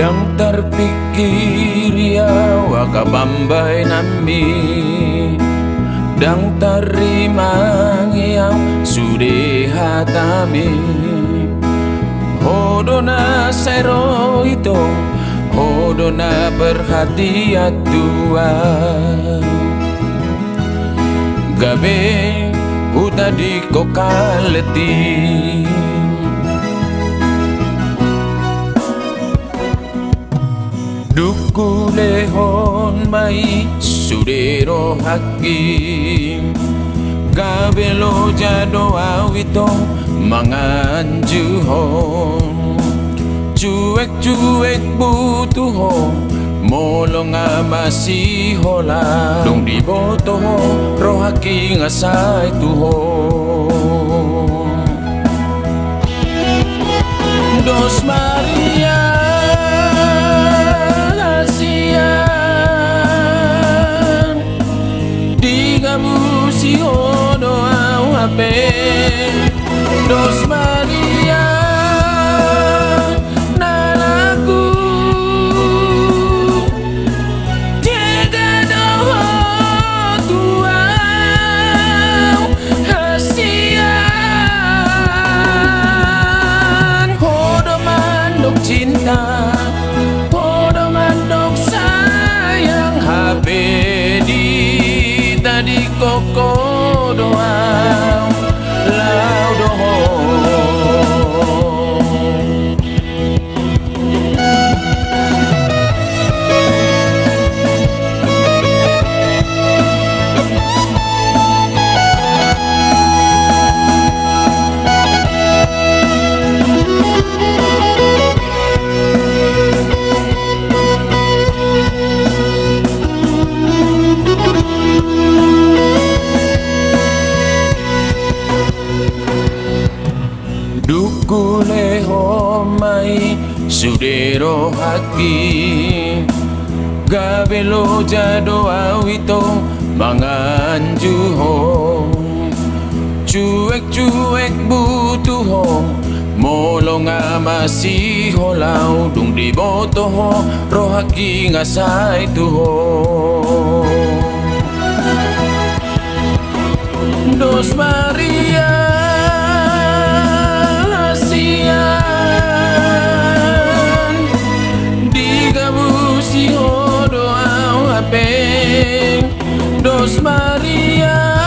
Dang terpikir ya wakabambay nami, dang terima yang sudah hatami. Hodo na sero itu, hodo na berhati tua. Gabe udah di kokaleti. Duku lehon mai sudero hakim, kabelo jado awito manganjuhon. Cuek-cuek butuho molo nga masihola, dong di boto rohaki nga say tuho. Dos Maria si hodo au hape. Dos Maria nalaku tiada doa tuau hasian. Hodo mandok cinta, hodo mandok sayang, hape di koko doa lau doho. Duku leho mai sudero haki, gabelo jado awito manganjuho. Cuek-cuek butuho molo nga masiholau, dung di botoho rohaki nga say tuho. Dos Maria si hodo au hape. Dos Maria